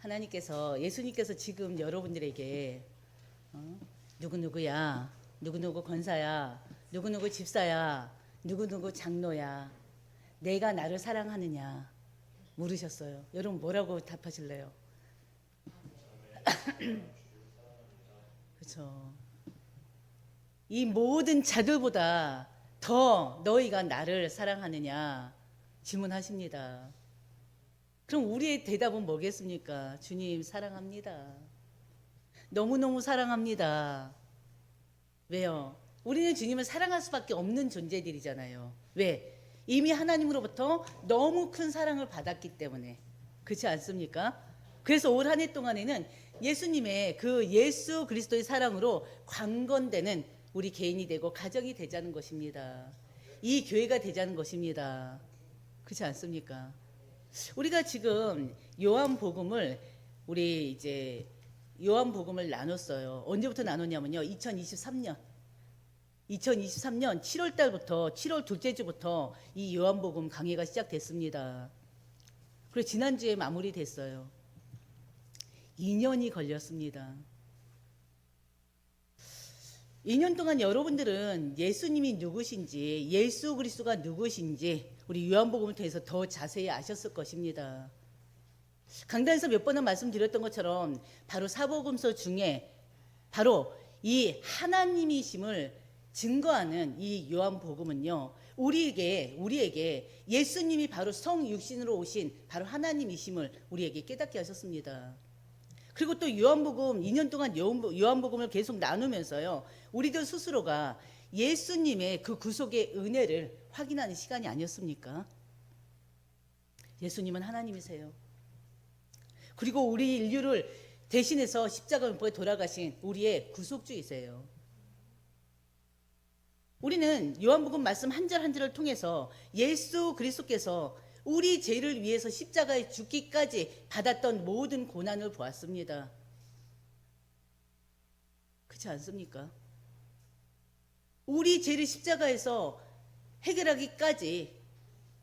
하나님께서 예수님께서 지금 여러분들에게 누구누구야, 누구누구 권사야, 누구누구 집사야, 누구누구 장로야, 내가 나를 사랑하느냐 물으셨어요. 여러분 뭐라고 답하실래요? 그렇죠. 이 모든 자들보다 더 너희가 나를 사랑하느냐 질문하십니다. 그럼 우리의 대답은 뭐겠습니까? 주님 사랑합니다. 너무너무 사랑합니다. 왜요? 우리는 주님을 사랑할 수밖에 없는 존재들이잖아요. 왜? 이미 하나님으로부터 너무 큰 사랑을 받았기 때문에. 그렇지 않습니까? 그래서 올 한 해 동안에는 예수님의 그 예수 그리스도의 사랑으로 강건되는 우리 개인이 되고 가정이 되자는 것입니다. 이 교회가 되자는 것입니다. 그렇지 않습니까? 우리가 지금 요한복음을 우리 이제 요한복음을 나눴어요. 언제부터 나눴냐면요. 2023년 7월 달부터 7월 둘째 주부터 이 요한복음 강의가 시작됐습니다. 그리고 지난주에 마무리됐어요. 2년이 걸렸습니다. 2년 동안 여러분들은 예수님이 누구신지, 예수 그리스도가 누구신지 우리 요한복음을 통해서 더 자세히 아셨을 것입니다. 강단에서 몇 번은 말씀드렸던 것처럼 바로 사복음서 중에 바로 이 하나님이심을 증거하는 이 요한복음은요, 우리에게 예수님이 바로 성육신으로 오신 바로 하나님이심을 우리에게 깨닫게 하셨습니다. 그리고 또 요한복음 2년 동안 요한복음을 계속 나누면서요, 우리들 스스로가 예수님의 그 구속의 은혜를 확인하는 시간이 아니었습니까? 예수님은 하나님이세요. 그리고 우리 인류를 대신해서 십자가에 돌아가신 우리의 구속주이세요. 우리는 요한복음 말씀 한 절 한 절을 통해서 예수 그리스도께서 우리 죄를 위해서 십자가에 죽기까지 받았던 모든 고난을 보았습니다. 그렇지 않습니까? 우리 죄를 십자가에서 해결하기까지,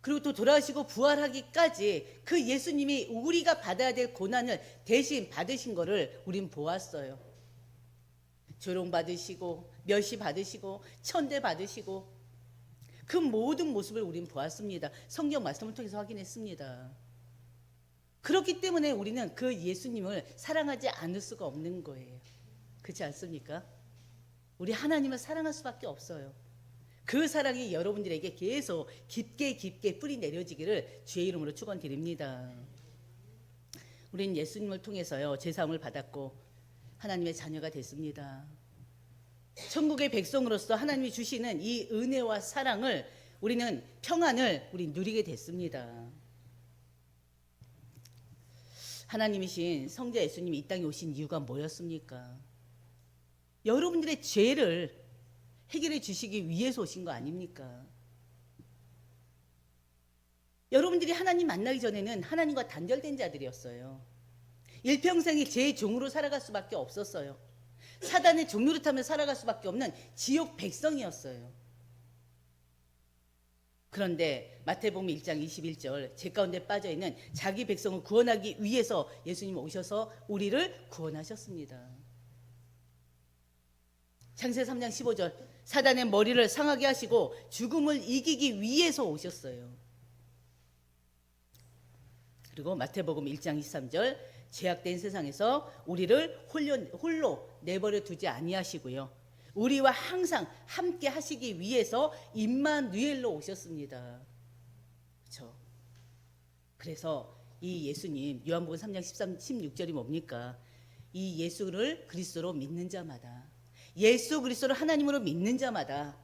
그리고 또 돌아가시고 부활하기까지 그 예수님이 우리가 받아야 될 고난을 대신 받으신 거를 우린 보았어요. 조롱받으시고 멸시받으시고 천대받으시고 그 모든 모습을 우린 보았습니다. 성경 말씀을 통해서 확인했습니다. 그렇기 때문에 우리는 그 예수님을 사랑하지 않을 수가 없는 거예요. 그렇지 않습니까? 우리 하나님을 사랑할 수밖에 없어요. 그 사랑이 여러분들에게 계속 깊게 뿌리 내려지기를 주의 이름으로 축원드립니다. 우리는 예수님을 통해서요, 제사함을 받았고 하나님의 자녀가 됐습니다. 천국의 백성으로서 하나님이 주시는 이 은혜와 사랑을, 우리는 평안을 우리 누리게 됐습니다. 하나님이신 성자 예수님이 이 땅에 오신 이유가 뭐였습니까? 여러분들의 죄를 해결해 주시기 위해서 오신 거 아닙니까? 여러분들이 하나님 만나기 전에는 하나님과 단절된 자들이었어요. 일평생이 죄의 종으로 살아갈 수밖에 없었어요. 사단의 종노릇하며 살아갈 수밖에 없는 지옥 백성이었어요. 그런데 마태복음 1장 21절, 죄 가운데 빠져있는 자기 백성을 구원하기 위해서 예수님 오셔서 우리를 구원하셨습니다. 창세기 3장 15절, 사단의 머리를 상하게 하시고 죽음을 이기기 위해서 오셨어요. 그리고 마태복음 1장 23절, 죄악된 세상에서 우리를 홀로 내버려 두지 아니하시고요, 우리와 항상 함께 하시기 위해서 임마누엘로 오셨습니다. 그렇죠? 그래서 이 예수님, 요한복음 3장 16절이 뭡니까? 이 예수를 그리스도로 믿는 자마다, 예수 그리스도를 하나님으로 믿는 자마다,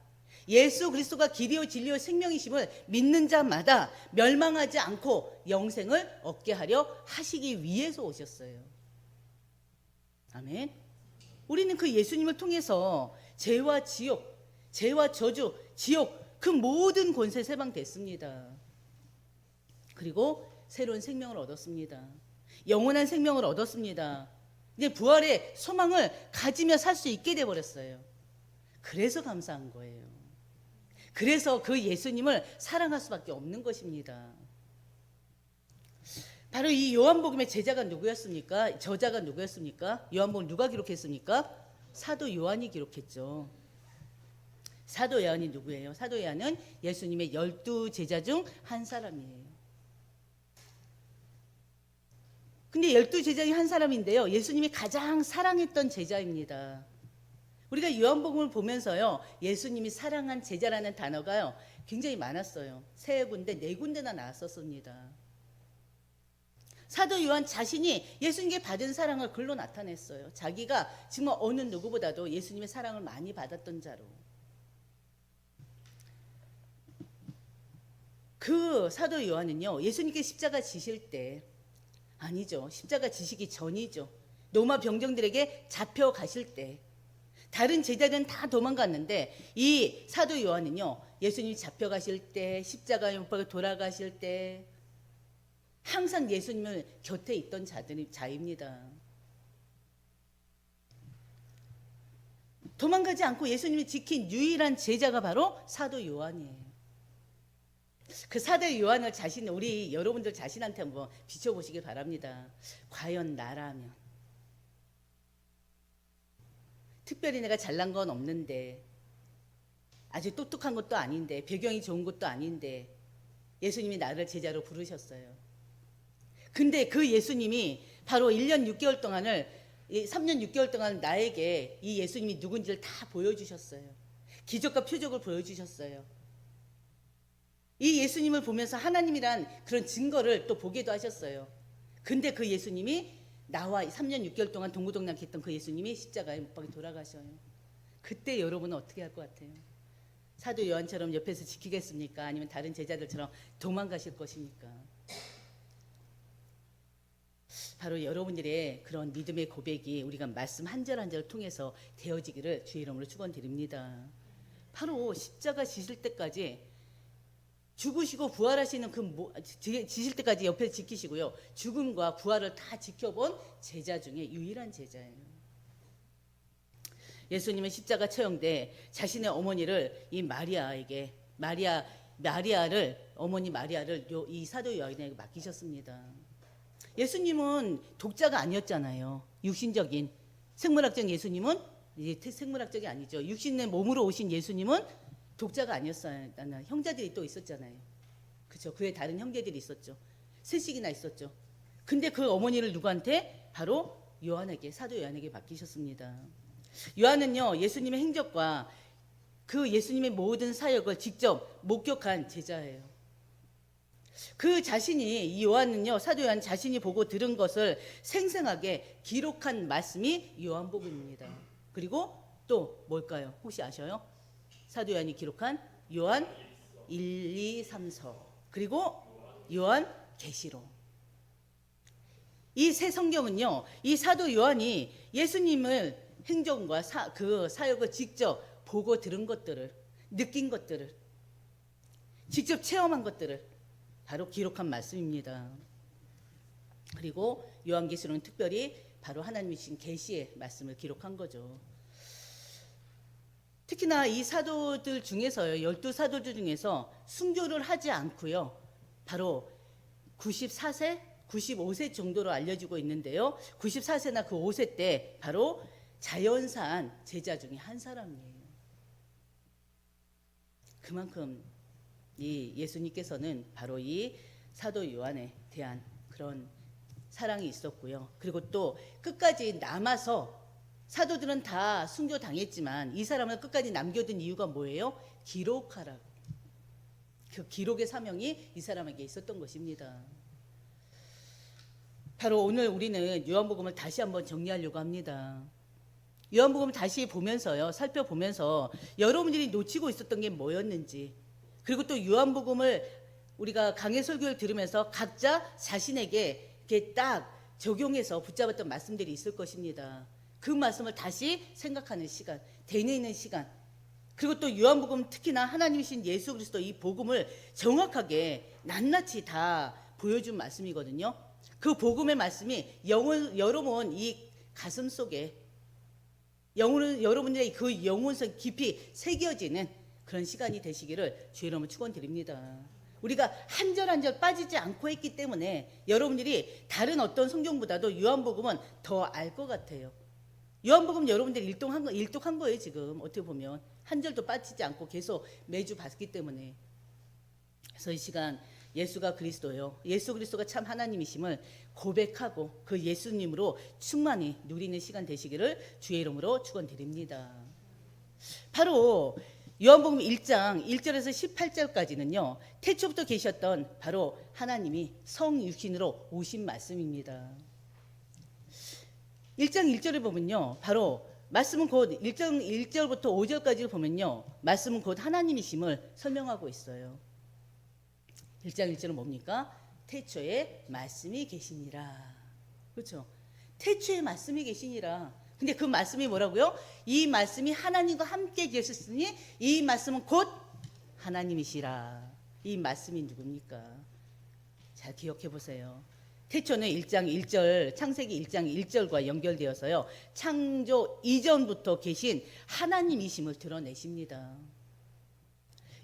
예수 그리스도가 길이요 진리요 생명이심을 믿는 자마다 멸망하지 않고 영생을 얻게 하려 하시기 위해서 오셨어요. 아멘. 우리는 그 예수님을 통해서 죄와 지옥, 죄와 저주, 지옥, 그 모든 권세 해방됐습니다. 그리고 새로운 생명을 얻었습니다. 영원한 생명을 얻었습니다. 이제 부활의 소망을 가지며 살 수 있게 되어버렸어요. 그래서 감사한 거예요. 그래서 그 예수님을 사랑할 수밖에 없는 것입니다. 바로 이 요한복음의 제자가 누구였습니까? 저자가 누구였습니까? 요한복음 누가 기록했습니까? 사도 요한이 기록했죠. 사도 요한이 누구예요? 사도 요한은 예수님의 12제자 중 한 사람이에요. 근데 12제자 중 한 사람인데요. 예수님이 가장 사랑했던 제자입니다. 우리가 요한복음을 보면서요. 예수님이 사랑한 제자라는 단어가요. 굉장히 많았어요. 3군데, 4군데나 나왔었습니다. 사도 요한 자신이 예수님께 받은 사랑을 글로 나타냈어요. 자기가 정말 어느 누구보다도 예수님의 사랑을 많이 받았던 자로. 그 사도 요한은요. 예수님께 십자가 지실 때, 아니죠. 십자가 지시기 전이죠. 로마 병정들에게 잡혀가실 때, 다른 제자들은 다 도망갔는데 이 사도 요한은요. 예수님이 잡혀가실 때, 십자가에 못 박혀 돌아가실 때 항상 예수님을 곁에 있던 자입니다. 도망가지 않고 예수님을 지킨 유일한 제자가 바로 사도 요한이에요. 그 사도 요한을 우리 여러분들 자신한테 한번 비춰보시기 바랍니다. 과연 나라면, 특별히 내가 잘난 건 없는데, 아주 똑똑한 것도 아닌데, 배경이 좋은 것도 아닌데 예수님이 나를 제자로 부르셨어요. 근데 그 예수님이 바로 1년 6개월 동안을 3년 6개월 동안 나에게 이 예수님이 누군지를 다 보여주셨어요. 기적과 표적을 보여주셨어요. 이 예수님을 보면서 하나님이란 그런 증거를 또 보기도 하셨어요. 근데 그 예수님이 나와 3년 6개월 동안 동고동락했던 그 예수님이 십자가에 못 박혀 돌아가셔요. 그때 여러분은 어떻게 할 것 같아요? 사도 요한처럼 옆에서 지키겠습니까? 아니면 다른 제자들처럼 도망가실 것입니까? 바로 여러분들의 그런 믿음의 고백이 우리가 말씀 한 절 한 절을 통해서 되어지기를 주의 이름으로 축원드립니다. 바로 십자가 지실 때까지 죽으시고 부활하시는 지실 때까지 옆에서 지키시고요. 죽음과 부활을 다 지켜본 제자 중에 유일한 제자예요. 예수님은 십자가 처형돼 자신의 어머니를 이 어머니 마리아를 이 사도 요한에게 맡기셨습니다. 예수님은 독자가 아니었잖아요. 육신적인 생물학적 예수님은 생물학적이 아니죠. 육신의 몸으로 오신 예수님은 독자가 아니었어요. 형제들이 또 있었잖아요. 그렇죠. 그의 다른 형제들이 있었죠. 셋씩이나 있었죠. 근데 그 어머니를 누구한테? 바로 사도 요한에게 맡기셨습니다. 요한은요. 예수님의 행적과 그 예수님의 모든 사역을 직접 목격한 제자예요. 이 요한은요, 사도 요한 자신이 보고 들은 것을 생생하게 기록한 말씀이 요한복음입니다. 그리고 또 뭘까요? 혹시 아셔요? 사도 요한이 기록한 요한 1, 2, 3서, 그리고 요한 계시록. 이 세 성경은요, 이 사도 요한이 예수님을 행정과 그 사역을 직접 보고 들은 것들을, 느낀 것들을, 직접 체험한 것들을 바로 기록한 말씀입니다. 그리고 요한계시록은 특별히 바로 하나님이 주신 계시의 말씀을 기록한 거죠. 특히나 이 사도들 중에서요, 12사도들 중에서 순교를 하지 않고요, 바로 94세, 95세 정도로 알려지고 있는데요. 94세나 그 5세 때 바로 자연사한 제자 중에 한 사람이에요. 그만큼 이 예수님께서는 바로 이 사도 요한에 대한 그런 사랑이 있었고요. 그리고 또 끝까지 남아서 사도들은 다 순교당했지만 이 사람을 끝까지 남겨둔 이유가 뭐예요? 기록하라고. 그 기록의 사명이 이 사람에게 있었던 것입니다. 바로 오늘 우리는 요한복음을 다시 한번 정리하려고 합니다. 요한복음을 다시 보면서요, 살펴보면서 여러분들이 놓치고 있었던 게 뭐였는지, 그리고 또 요한복음을 우리가 강해 설교를 들으면서 각자 자신에게 이렇게 딱 적용해서 붙잡았던 말씀들이 있을 것입니다. 그 말씀을 다시 생각하는 시간, 되뇌이는 시간, 그리고 또 요한복음 특히나 하나님이신 예수 그리스도 이 복음을 정확하게 낱낱이 다 보여준 말씀이거든요. 그 복음의 말씀이 여러분 이 가슴 속에 여러분들의 그 영혼성 깊이 새겨지는 그런 시간이 되시기를 주의 이름으로 축원드립니다. 우리가 한 절 한 절 빠지지 않고 했기 때문에 여러분들이 다른 어떤 성경보다도 요한복음은 더 알 것 같아요. 요한복음 여러분들이 일독한 거예요. 지금 어떻게 보면 한 절도 빠지지 않고 계속 매주 봤기 때문에. 그래서 이 시간 예수가 그리스도요, 예수 그리스도가 참 하나님이심을 고백하고 그 예수님으로 충만히 누리는 시간 되시기를 주의 이름으로 축원드립니다. 바로 요한복음 1장 1절에서 18절까지는요, 태초부터 계셨던 바로 하나님이 성육신으로 오신 말씀입니다. 1장 1절을 보면요, 바로 말씀은 곧 1장 1절부터 5절까지를 보면요, 말씀은 곧 하나님이심을 설명하고 있어요. 1장 1절은 뭡니까? 태초에 말씀이 계시니라. 그렇죠? 태초에 말씀이 계시니라. 근데 그 말씀이 뭐라고요? 이 말씀이 하나님과 함께 계셨으니 이 말씀은 곧 하나님이시라. 이 말씀이 누굽니까? 잘 기억해 보세요. 태초는 1장 1절, 창세기 1장 1절과 연결되어서요, 창조 이전부터 계신 하나님이심을 드러내십니다.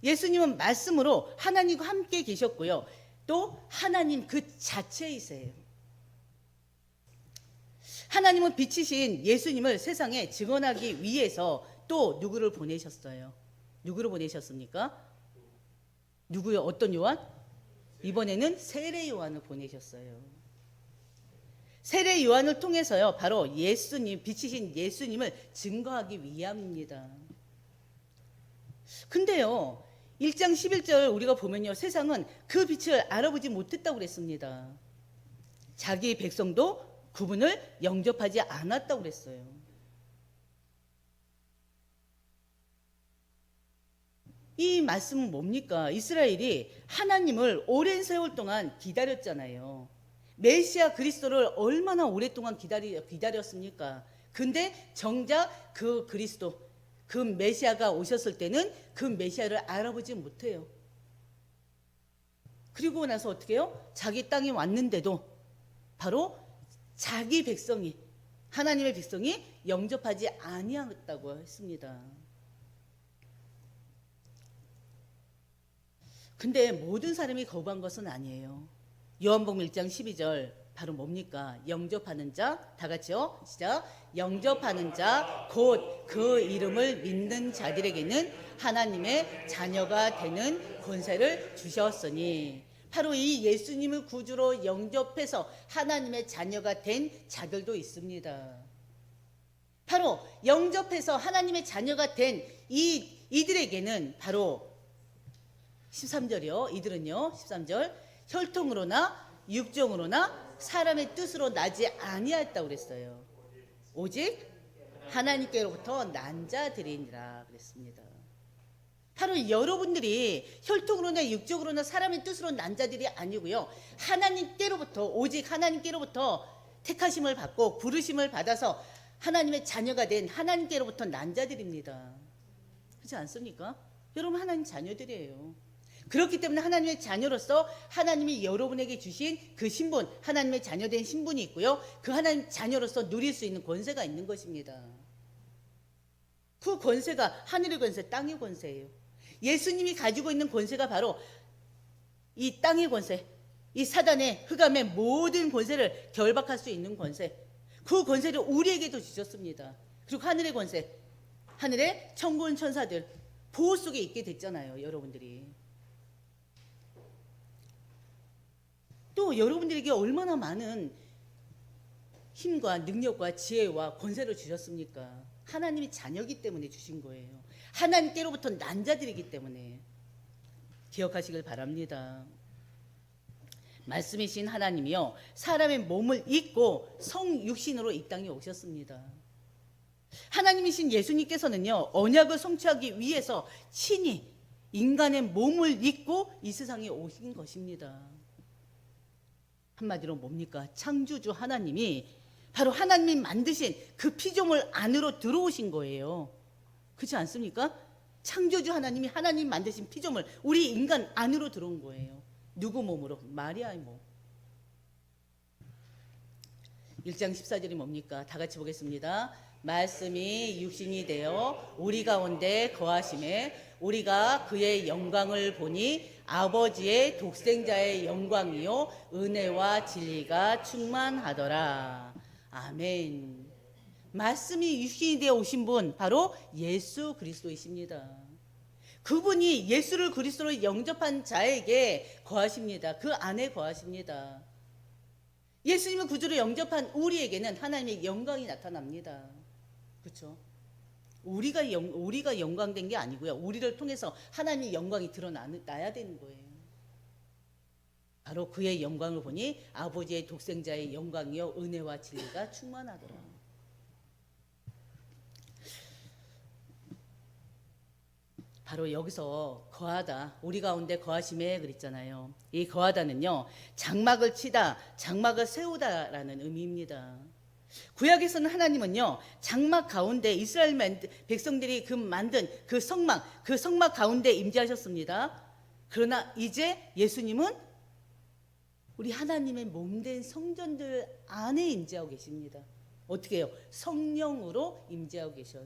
예수님은 말씀으로 하나님과 함께 계셨고요, 또 하나님 그 자체이세요. 하나님은 빛이신 예수님을 세상에 증언하기 위해서 또 누구를 보내셨어요? 누구를 보내셨습니까? 누구요? 어떤 요한? 이번에는 세례 요한을 보내셨어요. 세례 요한을 통해서요, 바로 예수님, 빛이신 예수님을 증거하기 위함입니다. 근데요, 1장 11절 우리가 보면요, 세상은 그 빛을 알아보지 못했다고 그랬습니다. 자기 백성도 그분을 영접하지 않았다고 그랬어요. 이 말씀은 뭡니까? 이스라엘이 하나님을 오랜 세월 동안 기다렸잖아요. 메시아 그리스도를 얼마나 오랫동안 기다렸습니까? 근데 정작 그 그리스도, 그 메시아가 오셨을 때는 그 메시아를 알아보지 못해요. 그리고 나서 어떻게 해요? 자기 땅에 왔는데도 바로 자기 백성이, 하나님의 백성이 영접하지 아니하였다고 했습니다. 근데 모든 사람이 거부한 것은 아니에요. 요한복음 1장 12절 바로 뭡니까? 영접하는 자, 다 같이요, 시작. 영접하는 자, 곧 그 이름을 믿는 자들에게는 하나님의 자녀가 되는 권세를 주셨으니, 바로 이 예수님을 구주로 영접해서 하나님의 자녀가 된 자들도 있습니다. 바로 영접해서 하나님의 자녀가 된 이들에게는 바로 13절이요. 이들은요, 13절, 혈통으로나 육정으로나 사람의 뜻으로 나지 아니하였다고 그랬어요. 오직 하나님께로부터 난 자들이니라 그랬습니다. 바로 여러분들이 혈통으로나 육적으로나 사람의 뜻으로 난 자들이 아니고요, 하나님께로부터, 오직 하나님께로부터 택하심을 받고 부르심을 받아서 하나님의 자녀가 된 하나님께로부터 난 자들입니다. 그렇지 않습니까? 여러분 하나님 자녀들이에요. 그렇기 때문에 하나님의 자녀로서 하나님이 여러분에게 주신 그 신분, 하나님의 자녀된 신분이 있고요, 그 하나님 자녀로서 누릴 수 있는 권세가 있는 것입니다. 그 권세가 하늘의 권세, 땅의 권세예요. 예수님이 가지고 있는 권세가 바로 이 땅의 권세, 이 사단의 흑암의 모든 권세를 결박할 수 있는 권세, 그 권세를 우리에게도 주셨습니다. 그리고 하늘의 권세, 하늘의 천군 천사들 보호 속에 있게 됐잖아요. 여러분들이 또 여러분들에게 얼마나 많은 힘과 능력과 지혜와 권세를 주셨습니까? 하나님이 자녀이기 때문에 주신 거예요. 하나님께로부터 난 자들이기 때문에 기억하시길 바랍니다. 말씀이신 하나님이요, 사람의 몸을 입고 성육신으로 이 땅에 오셨습니다. 하나님이신 예수님께서는요, 언약을 성취하기 위해서 친히 인간의 몸을 입고 이 세상에 오신 것입니다. 한마디로 뭡니까? 창조주 하나님이 바로 하나님이 만드신 그 피조물 안으로 들어오신 거예요. 그렇지 않습니까? 창조주 하나님이 하나님 만드신 피조물, 우리 인간 안으로 들어온 거예요. 누구 몸으로? 마리아의 몸. 1장 14절이 뭡니까? 다 같이 보겠습니다. 말씀이 육신이 되어 우리 가운데 거하심에 우리가 그의 영광을 보니 아버지의 독생자의 영광이요 은혜와 진리가 충만하더라. 아멘. 말씀이 육신이 되어 오신 분 바로 예수 그리스도이십니다. 그분이 예수를 그리스도로 영접한 자에게 거하십니다. 그 안에 거하십니다. 예수님을 구주로 영접한 우리에게는 하나님의 영광이 나타납니다. 그렇죠? 우리가 영광된 게 아니고요. 우리를 통해서 하나님의 영광이 드러나야 되는 거예요. 바로 그의 영광을 보니 아버지의 독생자의 영광이요 은혜와 진리가 충만하더라. 바로 여기서 거하다, 우리 가운데 거하심에 그랬잖아요. 이 거하다는요, 장막을 치다, 장막을 세우다라는 의미입니다. 구약에서는 하나님은요, 장막 가운데 이스라엘 백성들이 만든 그 성막 가운데 임재하셨습니다. 그러나 이제 예수님은 우리 하나님의 몸된 성전들 안에 임재하고 계십니다. 어떻게 해요? 성령으로 임재하고 계셔요.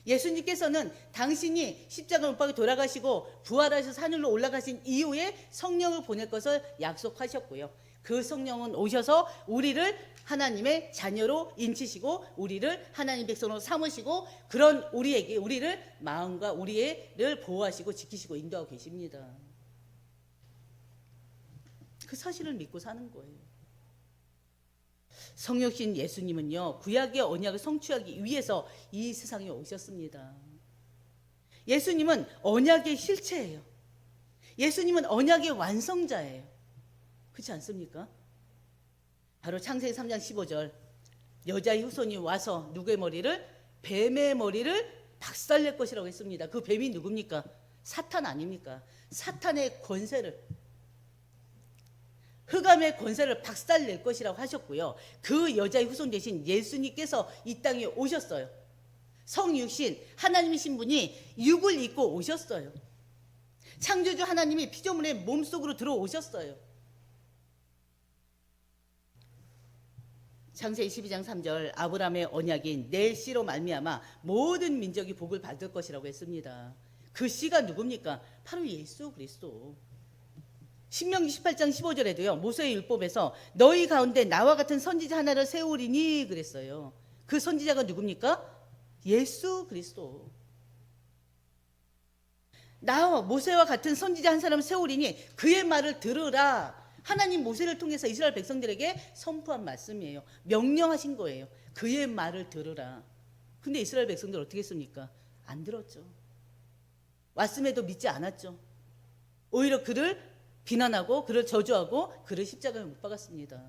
예수님께서는 당신이 십자가 못 박혀 돌아가시고 부활하셔서 하늘로 올라가신 이후에 성령을 보낼 것을 약속하셨고요. 그 성령은 오셔서 우리를 하나님의 자녀로 인치시고 우리를 하나님 백성으로 삼으시고 그런 우리를 마음과 우리를 보호하시고 지키시고 인도하고 계십니다. 그 사실을 믿고 사는 거예요. 성육신 예수님은요, 구약의 언약을 성취하기 위해서 이 세상에 오셨습니다. 예수님은 언약의 실체예요. 예수님은 언약의 완성자예요. 그렇지 않습니까? 바로 창세기 3장 15절, 여자의 후손이 와서 누구의 머리를? 뱀의 머리를 박살낼 것이라고 했습니다. 그 뱀이 누굽니까? 사탄 아닙니까? 사탄의 권세를, 흑암의 권세를 박살낼 것이라고 하셨고요. 그 여자의 후손 대신 예수님께서 이 땅에 오셨어요. 성육신 하나님이신 분이 육을 입고 오셨어요. 창조주 하나님이 피조물의 몸속으로 들어오셨어요. 창세기 12장 3절, 아브라함의 언약인 내 씨로 말미암아 모든 민족이 복을 받을 것이라고 했습니다. 그 씨가 누굽니까? 바로 예수 그리스도. 신명기 18장 15절에도요, 모세의 율법에서 너희 가운데 나와 같은 선지자 하나를 세우리니 그랬어요. 그 선지자가 누굽니까? 예수 그리스도. 나와 모세와 같은 선지자 한 사람을 세우리니 그의 말을 들으라. 하나님 모세를 통해서 이스라엘 백성들에게 선포한 말씀이에요. 명령하신 거예요. 그의 말을 들으라. 근데 이스라엘 백성들 어떻게 했습니까? 안 들었죠. 왔음에도 믿지 않았죠. 오히려 그를 비난하고 그를 저주하고 그를 십자가에 못 박았습니다.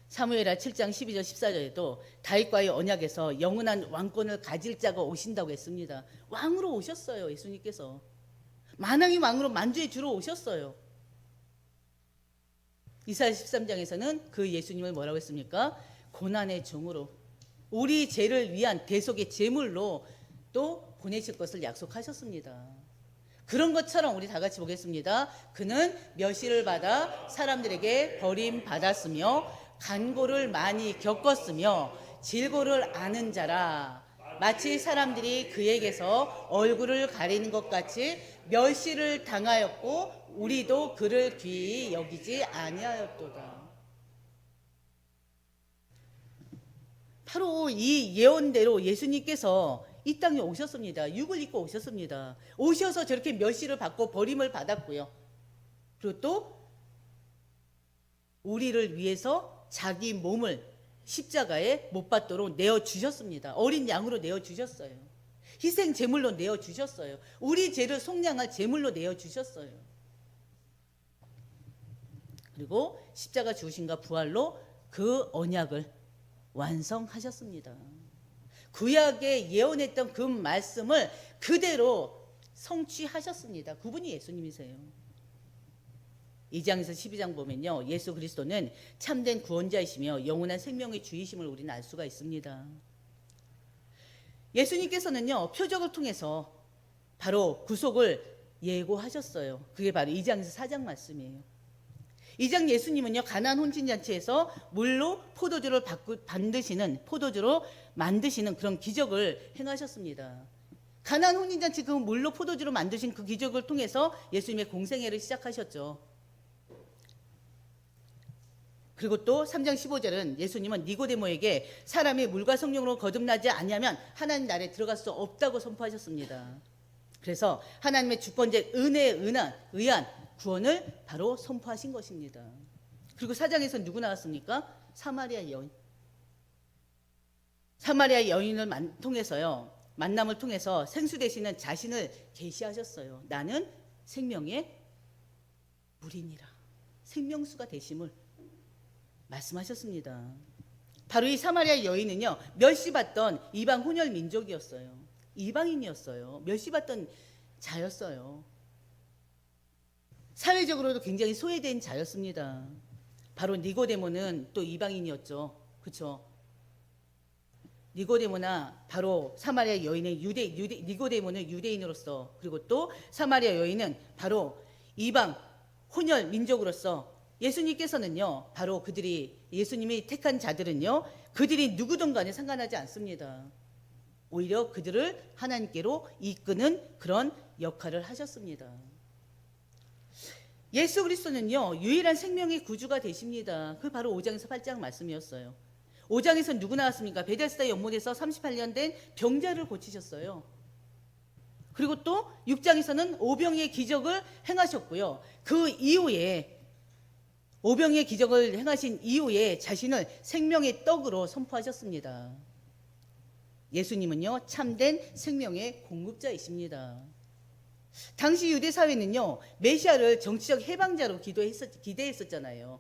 사무엘하 7장 12절 14절에도 다윗과의 언약에서 영원한 왕권을 가질 자가 오신다고 했습니다. 왕으로 오셨어요. 예수님께서 만왕의 왕으로 만주의 주로 오셨어요. 이사야 13장에서는 그 예수님을 뭐라고 했습니까? 고난의 종으로 우리 죄를 위한 대속의 제물로 또 보내실 것을 약속하셨습니다. 그런 것처럼 우리 다 같이 보겠습니다. 그는 멸시를 받아 사람들에게 버림받았으며 간고를 많이 겪었으며 질고를 아는 자라. 마치 사람들이 그에게서 얼굴을 가리는 것 같이 멸시를 당하였고 우리도 그를 귀히 여기지 아니하였도다. 바로 이 예언대로 예수님께서 이 땅에 오셨습니다. 육을 입고 오셨습니다. 오셔서 저렇게 멸시를 받고 버림을 받았고요. 그리고 또 우리를 위해서 자기 몸을 십자가에 못 받도록 내어주셨습니다. 어린 양으로 내어주셨어요. 희생 제물로 내어주셨어요. 우리 죄를 속량할 제물로 내어주셨어요. 그리고 십자가 죽으심과 부활로 그 언약을 완성하셨습니다. 구약에 예언했던 그 말씀을 그대로 성취하셨습니다. 그분이 예수님이세요. 2장에서 12장 보면요, 예수 그리스도는 참된 구원자이시며 영원한 생명의 주이심을 우리는 알 수가 있습니다. 예수님께서는요, 표적을 통해서 바로 구속을 예고하셨어요. 그게 바로 2장에서 4장 말씀이에요. 2장 예수님은요, 가나안 혼신잔치에서 물로 포도주로 만드시는 그런 기적을 행하셨습니다. 가나안 혼인잔치 그 물로 포도주로 만드신 그 기적을 통해서 예수님의 공생애를 시작하셨죠. 그리고 또 3장 15절은 예수님은 니고데모에게 사람이 물과 성령으로 거듭나지 아니하면 하나님 나라에 들어갈 수 없다고 선포하셨습니다. 그래서 하나님의 주권적 은혜에 의한 구원을 바로 선포하신 것입니다. 그리고 4장에서 누구 나왔습니까? 사마리아 여인. 사마리아 여인을 만남을 통해서 생수 되시는 자신을 계시하셨어요. 나는 생명의 물이니라. 생명수가 되심을 말씀하셨습니다. 바로 이 사마리아 여인은요, 멸시받던 이방 혼혈 민족이었어요. 이방인이었어요. 멸시받던 자였어요. 사회적으로도 굉장히 소외된 자였습니다. 바로 니고데모는 또 이방인이었죠. 그렇죠? 니고데모나 바로 사마리아 여인은 니고데모는 유대인으로서, 그리고 또 사마리아 여인은 바로 이방 혼혈 민족으로서 예수님께서는요, 바로 예수님이 택한 자들은요, 그들이 누구든 간에 상관하지 않습니다. 오히려 그들을 하나님께로 이끄는 그런 역할을 하셨습니다. 예수 그리스도는요, 유일한 생명의 구주가 되십니다. 그 바로 5장에서 8장 말씀이었어요. 5장에서 누구 나왔습니까? 베데스다 연못에서 38년 된 병자를 고치셨어요. 그리고 또 6장에서는 오병이의 기적을 행하셨고요. 그 이후에 오병이의 기적을 행하신 이후에 자신을 생명의 떡으로 선포하셨습니다. 예수님은요, 참된 생명의 공급자이십니다. 당시 유대 사회는요, 메시아를 정치적 해방자로 기대했었잖아요.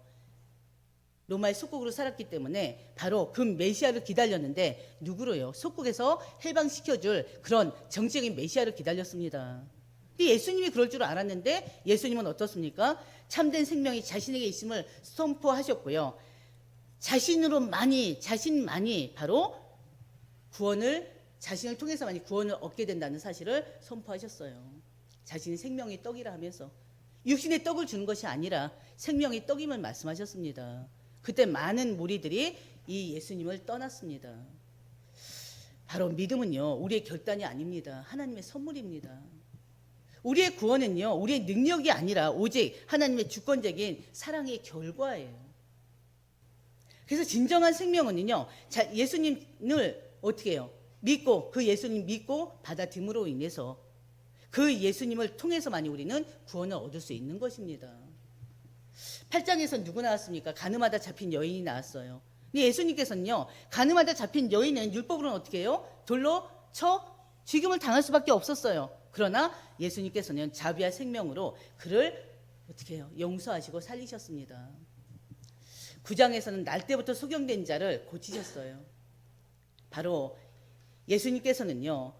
로마의 속국으로 살았기 때문에 바로 그 메시아를 기다렸는데 누구로요? 속국에서 해방시켜줄 그런 정치적인 메시아를 기다렸습니다. 근데 예수님이 그럴 줄 알았는데 예수님은 어떻습니까? 참된 생명이 자신에게 있음을 선포하셨고요. 자신만이 바로 자신을 통해서만이 구원을 얻게 된다는 사실을 선포하셨어요. 자신이 생명의 떡이라 하면서 육신의 떡을 주는 것이 아니라 생명의 떡임을 말씀하셨습니다. 그때 많은 무리들이 이 예수님을 떠났습니다. 바로 믿음은요, 우리의 결단이 아닙니다. 하나님의 선물입니다. 우리의 구원은요, 우리의 능력이 아니라 오직 하나님의 주권적인 사랑의 결과예요. 그래서 진정한 생명은요, 예수님을 어떻게 해요? 믿고, 그 예수님 믿고 받아들임으로 인해서 그 예수님을 통해서만이 우리는 구원을 얻을 수 있는 것입니다. 8장에서 누구 나왔습니까? 가늠하다 잡힌 여인이 나왔어요. 근데 예수님께서는요, 가늠하다 잡힌 여인은 율법으로는 어떻게 해요? 돌로 쳐 죽임을 당할 수밖에 없었어요. 그러나 예수님께서는 자비와 생명으로 그를 어떻게 해요? 용서하시고 살리셨습니다. 9장에서는 날 때부터 소경된 자를 고치셨어요. 바로 예수님께서는요,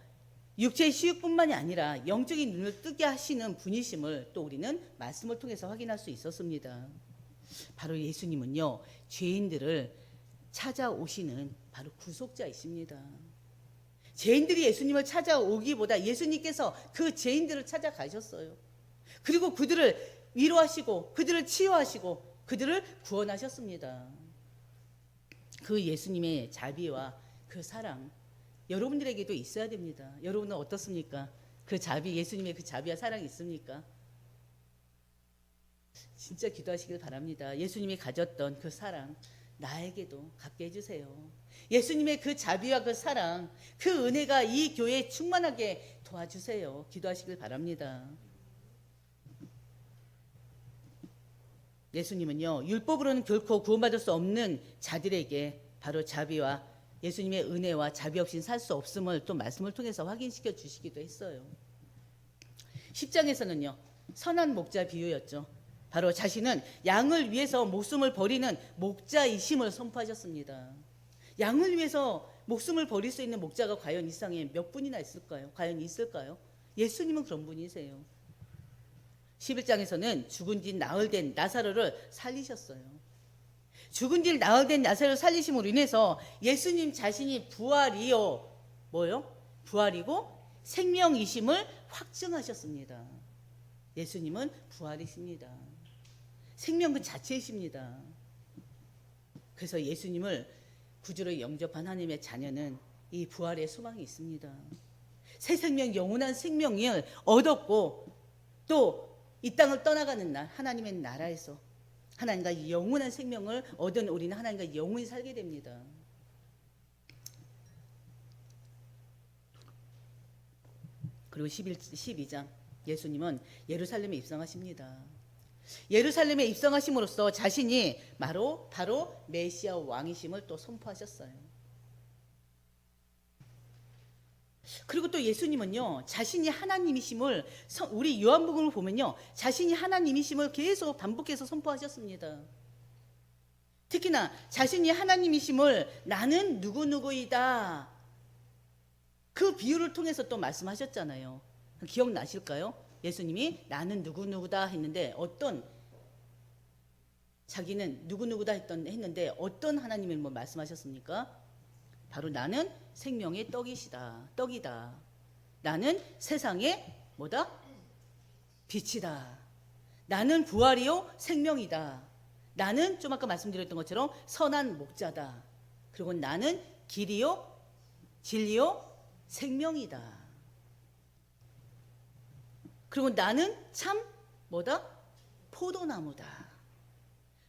육체의 시육뿐만이 아니라 영적인 눈을 뜨게 하시는 분이심을 또 우리는 말씀을 통해서 확인할 수 있었습니다. 바로 예수님은요, 죄인들을 찾아오시는 바로 구속자이십니다. 죄인들이 예수님을 찾아오기보다 예수님께서 그 죄인들을 찾아가셨어요. 그리고 그들을 위로하시고 그들을 치유하시고 그들을 구원하셨습니다. 그 예수님의 자비와 그 사랑, 여러분들에게도 있어야 됩니다. 여러분은 어떻습니까? 그 자비, 예수님의 그 자비와 사랑이 있습니까? 진짜 기도하시길 바랍니다. 예수님이 가졌던 그 사랑 나에게도 갖게 해주세요. 예수님의 그 자비와 그 사랑, 그 은혜가 이 교회에 충만하게 도와주세요. 기도하시길 바랍니다. 예수님은요, 율법으로는 결코 구원받을 수 없는 자들에게 바로 자비와 예수님의 은혜와 자비 없이는 살 수 없음을 또 말씀을 통해서 확인시켜 주시기도 했어요. 10장에서는요, 선한 목자 비유였죠. 바로 자신은 양을 위해서 목숨을 버리는 목자이심을 선포하셨습니다. 양을 위해서 목숨을 버릴 수 있는 목자가 과연 이 세상에 몇 분이나 있을까요? 과연 있을까요? 예수님은 그런 분이세요. 11장에서는 죽은 지 나흘 된 나사로를 살리셨어요. 죽은 지 나흘 된 나사로를 살리심으로 인해서 예수님 자신이 부활이고 생명이심을 확증하셨습니다. 예수님은 부활이십니다. 생명 그 자체이십니다. 그래서 예수님을 구주로 영접한 하나님의 자녀는 이 부활의 소망이 있습니다. 새 생명, 영원한 생명을 얻었고 또 이 땅을 떠나가는 날 하나님의 나라에서 하나님과 영원한 생명을 얻은 우리는 하나님과 영원히 살게 됩니다. 그리고 12장 예수님은 예루살렘에 입성하십니다. 예루살렘에 입성하심으로써 자신이 바로 메시아 왕이심을 또 선포하셨어요. 그리고 또 예수님은요, 자신이 하나님이심을, 우리 요한복음을 보면요, 자신이 하나님이심을 계속 반복해서 선포하셨습니다. 특히나 자신이 하나님이심을 나는 누구누구이다, 그 비유를 통해서 또 말씀하셨잖아요. 기억나실까요? 예수님이 나는 누구누구다 했는데 자기는 누구누구다 했는데 어떤 하나님을 뭐 말씀하셨습니까? 바로 나는 생명의 떡이다. 나는 세상의 뭐다? 빛이다. 나는 부활이요 생명이다. 나는 좀 아까 말씀드렸던 것처럼 선한 목자다. 그리고 나는 길이요 진리요 생명이다. 그리고 나는 참 뭐다? 포도나무다.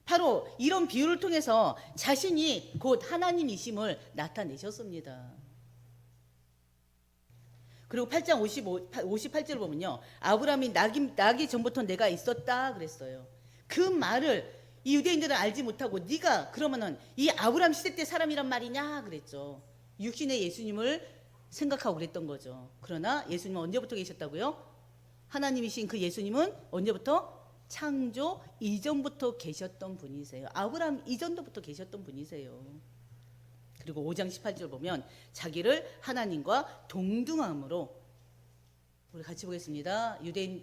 바로 이런 비유를 통해서 자신이 곧 하나님이심을 나타내셨습니다. 그리고 8장 58절을 보면요, 아브라함이 나기 전부터 내가 있었다 그랬어요. 그 말을 이 유대인들은 알지 못하고 네가 그러면은 이 아브라함 시대 때 사람이란 말이냐 그랬죠. 육신의 예수님을 생각하고 그랬던 거죠. 그러나 예수님은 언제부터 계셨다고요? 하나님이신 그 예수님은 언제부터? 창조 이전부터 계셨던 분이세요. 아브라함 이전부터 계셨던 분이세요. 그리고 5장 18절 보면 자기를 하나님과 동등함으로, 우리 같이 보겠습니다. 5장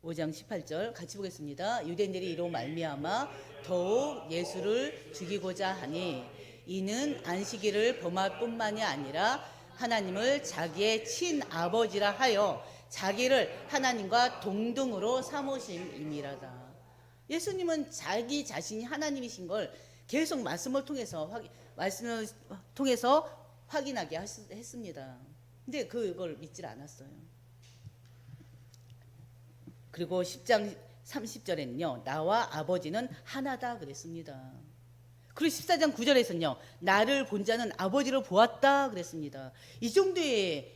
18절 같이 보겠습니다. 유대인들이 이로 말미암아 더욱 예수를 죽이고자 하니 이는 안식일을 범할 뿐만이 아니라 하나님을 자기의 친아버지라 하여 자기를 하나님과 동등으로 삼으심이니라다. 예수님은 자기 자신이 하나님이신 걸 계속 말씀을 통해서 확인하게 했습니다. 근데 그걸 믿질 않았어요. 그리고 10장 30절에는요, 나와 아버지는 하나다 그랬습니다. 그리고 14장 9절에서는요, 나를 본 자는 아버지를 보았다 그랬습니다. 이 정도의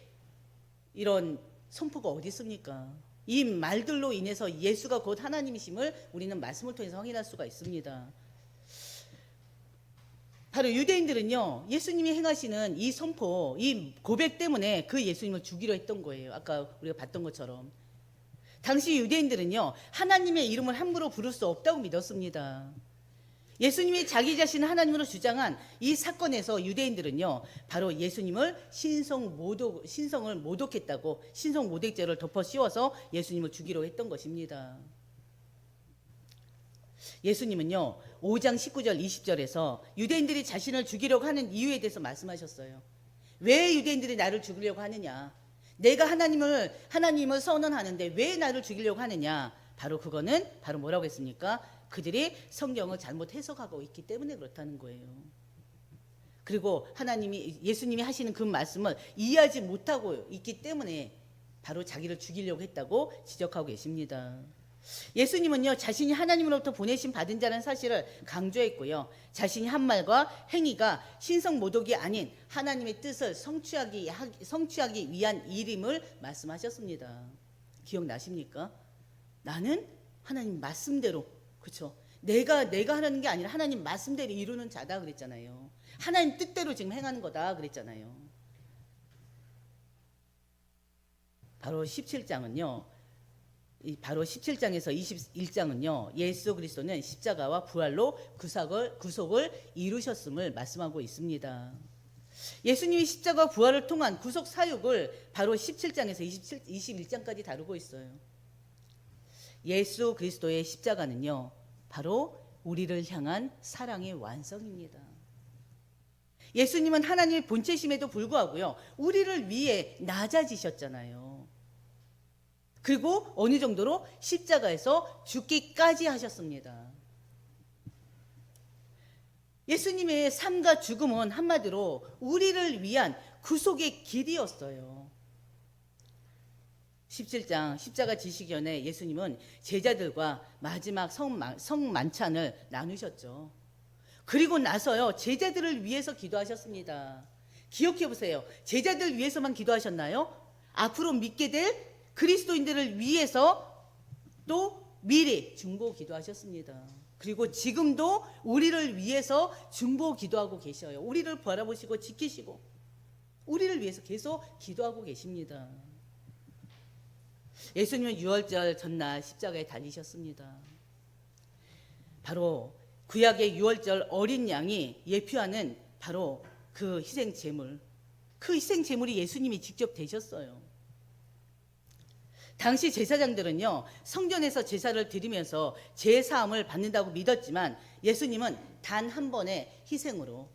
이런 선포가 어디 있습니까? 이 말들로 인해서 예수가 곧 하나님이심을 우리는 말씀을 통해서 확인할 수가 있습니다. 바로 유대인들은요, 예수님이 행하시는 이 선포, 이 고백 때문에 그 예수님을 죽이려 했던 거예요. 아까 우리가 봤던 것처럼. 당시 유대인들은요, 하나님의 이름을 함부로 부를 수 없다고 믿었습니다. 예수님이 자기 자신을 하나님으로 주장한 이 사건에서 유대인들은요, 바로 예수님을 신성을 모독했다고 신성 모독죄를 덮어 씌워서 예수님을 죽이려 했던 것입니다. 예수님은요, 5장 19절 20절에서 유대인들이 자신을 죽이려고 하는 이유에 대해서 말씀하셨어요. 왜 유대인들이 나를 죽이려고 하느냐? 내가 하나님을 선언하는데 왜 나를 죽이려고 하느냐? 바로 그거는 바로 뭐라고 했습니까? 그들이 성경을 잘못 해석하고 있기 때문에 그렇다는 거예요. 그리고 예수님이 하시는 그 말씀을 이해하지 못하고 있기 때문에 바로 자기를 죽이려고 했다고 지적하고 계십니다. 예수님은요, 자신이 하나님으로부터 보내심 받은 자라는 사실을 강조했고요, 자신이 한 말과 행위가 신성 모독이 아닌 하나님의 뜻을 성취하기 위한 일임을 말씀하셨습니다. 기억나십니까? 나는 하나님 말씀대로, 그렇죠? 내가 하는 게 아니라 하나님 말씀대로 이루는 자다 그랬잖아요. 하나님 뜻대로 지금 행하는 거다 그랬잖아요. 바로 17장은요, 바로 17장에서 21장은요, 예수 그리스도는 십자가와 부활로 구속을 이루셨음을 말씀하고 있습니다. 예수님이 십자가와 부활을 통한 구속 사역을 바로 17장에서 21장까지 다루고 있어요. 예수 그리스도의 십자가는요, 바로 우리를 향한 사랑의 완성입니다. 예수님은 하나님의 본체심에도 불구하고요, 우리를 위해 낮아지셨잖아요. 그리고 어느 정도로 십자가에서 죽기까지 하셨습니다. 예수님의 삶과 죽음은 한마디로 우리를 위한 구속의 길이었어요. 17장 십자가 지시기 전에 예수님은 제자들과 마지막 성만찬을 나누셨죠. 그리고 나서요, 제자들을 위해서 기도하셨습니다. 기억해 보세요. 제자들 위해서만 기도하셨나요? 앞으로 믿게 될 그리스도인들을 위해서 또 미리 중보 기도하셨습니다. 그리고 지금도 우리를 위해서 중보 기도하고 계셔요. 우리를 바라보시고 지키시고 우리를 위해서 계속 기도하고 계십니다. 예수님은 유월절 전날 십자가에 달리셨습니다. 바로 구약의 유월절 어린 양이 예표하는 바로 그 희생 제물, 그 희생 제물이 예수님이 직접 되셨어요. 당시 제사장들은요, 성전에서 제사를 드리면서 죄 사함을 받는다고 믿었지만 예수님은 단 한 번의 희생으로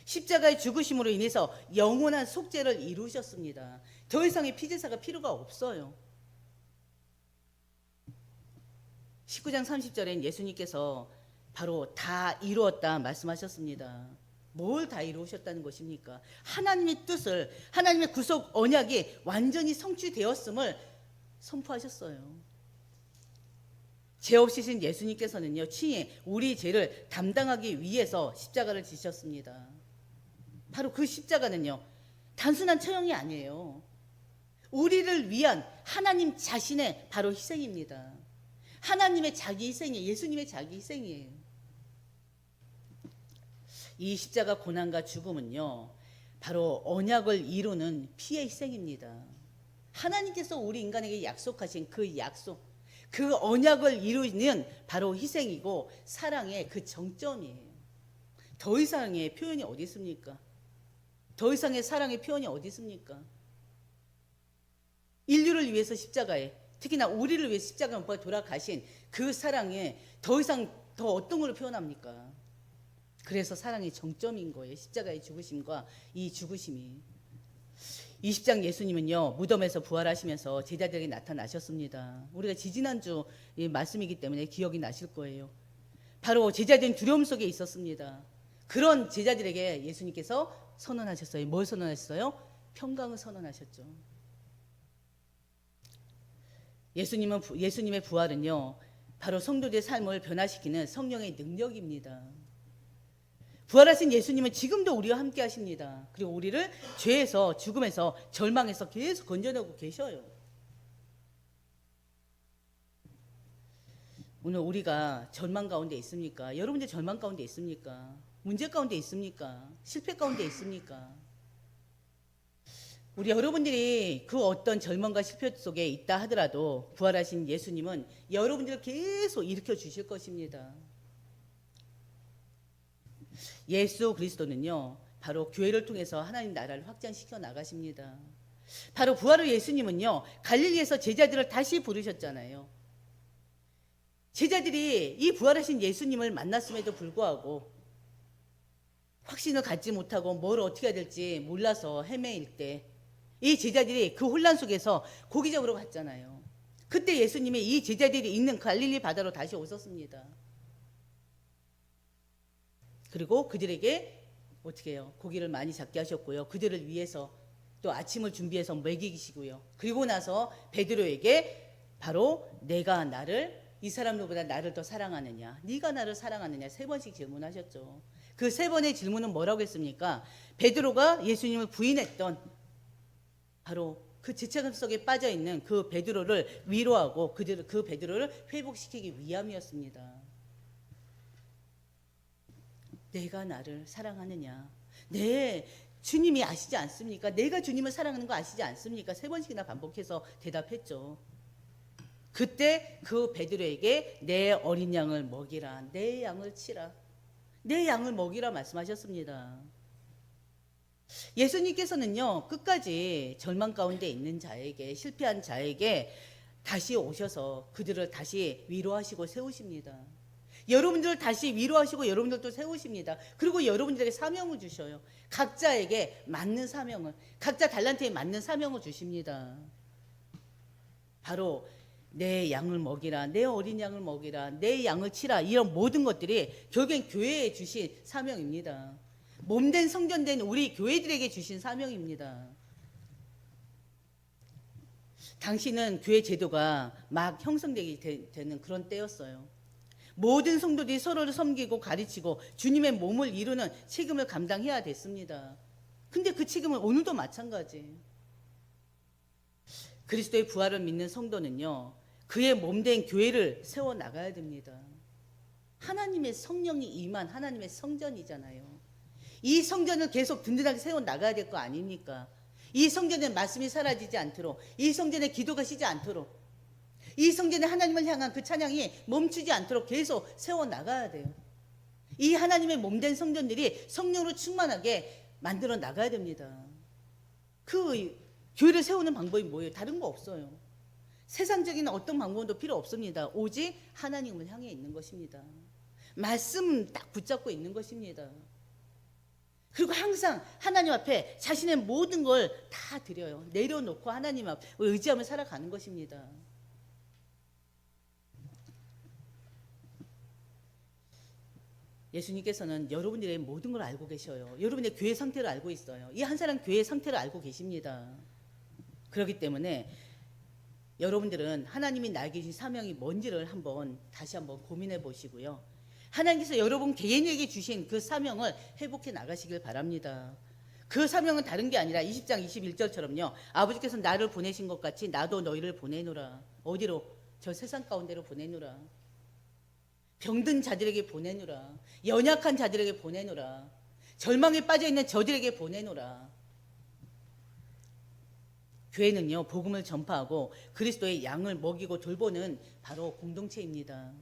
십자가의 죽으심으로 인해서 영원한 속죄를 이루셨습니다. 더 이상의 피제사가 필요가 없어요. 19장 30절엔 예수님께서 바로 다 이루었다 말씀하셨습니다. 뭘 다 이루셨다는 것입니까? 하나님의 뜻을, 하나님의 구속 언약이 완전히 성취되었음을 선포하셨어요. 죄 없으신 예수님께서는요, 친히 우리 죄를 담당하기 위해서 십자가를 지셨습니다. 바로 그 십자가는요, 단순한 처형이 아니에요. 우리를 위한 하나님 자신의 바로 희생입니다. 하나님의 자기 희생이에요. 예수님의 자기 희생이에요. 이 십자가 고난과 죽음은요, 바로 언약을 이루는 피의 희생입니다. 하나님께서 우리 인간에게 약속하신 그 약속, 그 언약을 이루는 바로 희생이고 사랑의 그 정점이에요. 더 이상의 표현이 어디 있습니까? 더 이상의 사랑의 표현이 어디 있습니까? 인류를 위해서 십자가에, 특히나 우리를 위해 십자가에 못 박혀 돌아가신 그 사랑에 더 이상 더 어떤 걸로 표현합니까? 그래서 사랑의 정점인 거예요. 십자가의 죽으심과 이 죽으심이. 20장 예수님은요, 무덤에서 부활하시면서 제자들에게 나타나셨습니다. 우리가 지지난주 말씀이기 때문에 기억이 나실 거예요. 바로 제자들은 두려움 속에 있었습니다. 그런 제자들에게 예수님께서 선언하셨어요. 뭘 선언하셨어요? 평강을 선언하셨죠. 예수님의 부활은요, 바로 성도들의 삶을 변화시키는 성령의 능력입니다. 부활하신 예수님은 지금도 우리와 함께 하십니다. 그리고 우리를 죄에서, 죽음에서, 절망에서 계속 건져내고 계셔요. 오늘 우리가 절망 가운데 있습니까? 여러분들 절망 가운데 있습니까? 문제 가운데 있습니까? 실패 가운데 있습니까? 우리 여러분들이 그 어떤 절망과 실패 속에 있다 하더라도 부활하신 예수님은 여러분들을 계속 일으켜 주실 것입니다. 예수 그리스도는요, 바로 교회를 통해서 하나님 나라를 확장시켜 나가십니다. 바로 부활의 예수님은요, 갈릴리에서 제자들을 다시 부르셨잖아요. 제자들이 이 부활하신 예수님을 만났음에도 불구하고 확신을 갖지 못하고 뭘 어떻게 해야 될지 몰라서 헤매일 때 이 제자들이 그 혼란 속에서 고기 잡으러 갔잖아요. 그때 예수님이 이 제자들이 있는 갈릴리 바다로 다시 오셨습니다. 그리고 그들에게 어떻게 해요? 고기를 많이 잡게 하셨고요. 그들을 위해서 또 아침을 준비해서 먹이시고요. 그리고 나서 베드로에게 바로 내가 나를 이 사람들보다 나를 더 사랑하느냐, 네가 나를 사랑하느냐 3번씩 질문하셨죠. 그 3번의 질문은 뭐라고 했습니까? 베드로가 예수님을 부인했던 바로 그 죄책감 속에 빠져있는 그 베드로를 위로하고 그 베드로를 회복시키기 위함이었습니다. 내가 나를 사랑하느냐? 네, 주님이 아시지 않습니까? 내가 주님을 사랑하는 거 아시지 않습니까? 3번씩이나 반복해서 대답했죠. 그때 그 베드로에게 내 어린 양을 먹이라, 내 양을 치라, 내 양을 먹이라 말씀하셨습니다. 예수님께서는요, 끝까지 절망 가운데 있는 자에게, 실패한 자에게 다시 오셔서 그들을 다시 위로하시고 세우십니다. 여러분들을 다시 위로하시고 여러분들도 세우십니다. 그리고 여러분들에게 사명을 주셔요. 각자에게 맞는 사명을, 각자 달란트에 맞는 사명을 주십니다. 바로 내 양을 먹이라, 내 어린 양을 먹이라, 내 양을 치라, 이런 모든 것들이 결국엔 교회에 주신 사명입니다. 몸된 성전된 우리 교회들에게 주신 사명입니다. 당시는 교회 제도가 막 형성되게 되는 그런 때였어요. 모든 성도들이 서로를 섬기고 가르치고 주님의 몸을 이루는 책임을 감당해야 됐습니다. 근데 그 책임은 오늘도 마찬가지. 그리스도의 부활을 믿는 성도는요, 그의 몸된 교회를 세워 나가야 됩니다. 하나님의 성령이 임한 하나님의 성전이잖아요. 이 성전을 계속 든든하게 세워 나가야 될 거 아닙니까? 이 성전에 말씀이 사라지지 않도록, 이 성전에 기도가 쉬지 않도록, 이 성전에 하나님을 향한 그 찬양이 멈추지 않도록 계속 세워 나가야 돼요. 이 하나님의 몸된 성전들이 성령으로 충만하게 만들어 나가야 됩니다. 그 교회를 세우는 방법이 뭐예요? 다른 거 없어요. 세상적인 어떤 방법도 필요 없습니다. 오직 하나님을 향해 있는 것입니다. 말씀 딱 붙잡고 있는 것입니다. 그리고 항상 하나님 앞에 자신의 모든 걸 다 드려요. 내려놓고 하나님 앞에 의지하며 살아가는 것입니다. 예수님께서는 여러분들의 모든 걸 알고 계셔요. 여러분의 교회 상태를 알고 있어요. 이 한 사람 교회 상태를 알고 계십니다. 그렇기 때문에 여러분들은 하나님이 나에게 주신 사명이 뭔지를 다시 한번 고민해 보시고요. 하나님께서 여러분 개인에게 주신 그 사명을 회복해 나가시길 바랍니다. 그 사명은 다른 게 아니라 20장 21절처럼요. 아버지께서 나를 보내신 것 같이 나도 너희를 보내노라. 어디로? 저 세상 가운데로 보내노라. 병든 자들에게 보내노라. 연약한 자들에게 보내노라. 절망에 빠져있는 저들에게 보내노라. 교회는요, 복음을 전파하고 그리스도의 양을 먹이고 돌보는 바로 공동체입니다.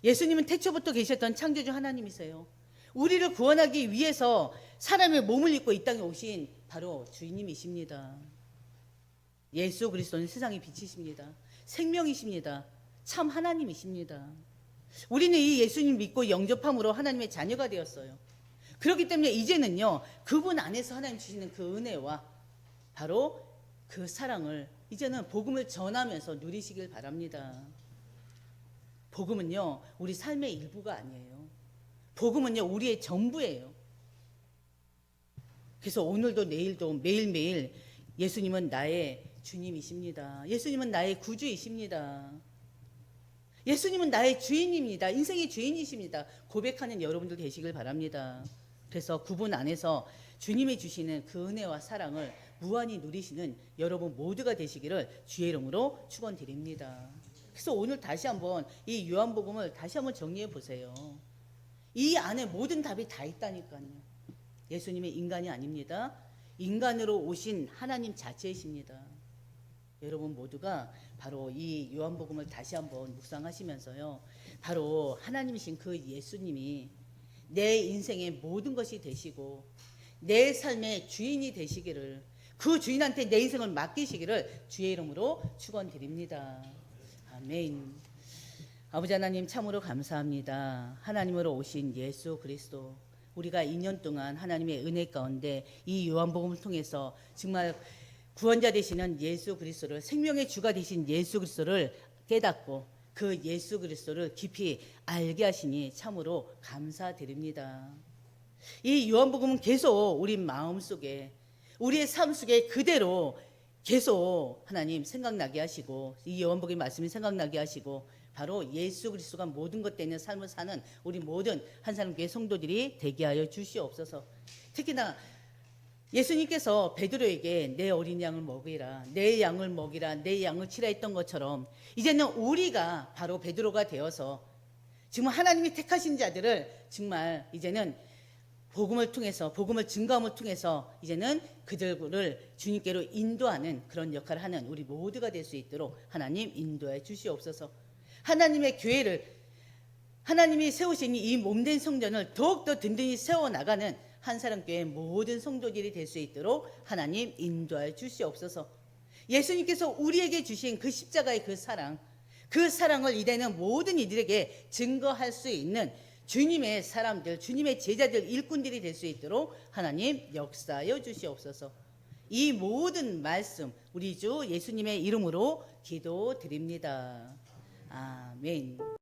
예수님은 태초부터 계셨던 창조주 하나님이세요. 우리를 구원하기 위해서 사람의 몸을 입고 이 땅에 오신 바로 주인님이십니다. 예수 그리스도는 세상의 빛이십니다. 생명이십니다. 참 하나님이십니다. 우리는 이 예수님 믿고 영접함으로 하나님의 자녀가 되었어요. 그렇기 때문에 이제는요, 그분 안에서 하나님 주시는 그 은혜와 바로 그 사랑을 이제는 복음을 전하면서 누리시길 바랍니다. 복음은요, 우리 삶의 일부가 아니에요. 복음은요, 우리의 전부예요. 그래서 오늘도 내일도 매일매일 예수님은 나의 주님이십니다. 예수님은 나의 구주이십니다. 예수님은 나의 주인입니다. 인생의 주인이십니다. 고백하는 여러분들 되시길 바랍니다. 그래서 그분 안에서 주님이 주시는 그 은혜와 사랑을 무한히 누리시는 여러분 모두가 되시기를 주의 이름으로 축원드립니다. 그래서 오늘 다시 한번 이 요한복음을 다시 한번 정리해 보세요. 이 안에 모든 답이 다 있다니까요. 예수님은 인간이 아닙니다. 인간으로 오신 하나님 자체이십니다. 여러분 모두가 바로 이 요한복음을 다시 한번 묵상하시면서요, 바로 하나님이신 그 예수님이 내 인생의 모든 것이 되시고 내 삶의 주인이 되시기를, 그 주인한테 내 인생을 맡기시기를 주의 이름으로 축원드립니다. 아멘. 아버지 하나님 참으로 감사합니다. 하나님으로 오신 예수 그리스도, 우리가 2년 동안 하나님의 은혜 가운데 이 요한복음을 통해서 정말 구원자 되시는 예수 그리스도를, 생명의 주가 되신 예수 그리스도를 깨닫고 그 예수 그리스도를 깊이 알게 하시니 참으로 감사드립니다. 이 요한복음은 계속 우리 마음속에, 우리의 삶 속에 그대로 계속 하나님 생각나게 하시고, 이 요한복음의 말씀이 생각나게 하시고, 바로 예수 그리스도가 모든 것 되는 삶을 사는 우리 모든 한 사람 교회 성도들이 되게 하여 주시옵소서. 특히나 예수님께서 베드로에게 내 어린 양을 먹이라, 내 양을 먹이라, 내 양을 치라 했던 것처럼 이제는 우리가 바로 베드로가 되어서 정말 하나님이 택하신 자들을 정말 이제는 복음을 통해서, 복음을 증거함을 통해서 이제는 그들을 주님께로 인도하는 그런 역할을 하는 우리 모두가 될 수 있도록 하나님 인도해 주시옵소서. 하나님의 교회를, 하나님이 세우신 이 몸된 성전을 더욱더 든든히 세워나가는 한사람교회 모든 성도들이 될 수 있도록 하나님 인도해 주시옵소서. 예수님께서 우리에게 주신 그 십자가의 그 사랑, 그 사랑을 이제는 모든 이들에게 증거할 수 있는 주님의 사람들, 주님의 제자들, 일꾼들이 될 수 있도록 하나님 역사하여 주시옵소서. 이 모든 말씀 우리 주 예수님의 이름으로 기도드립니다. 아멘.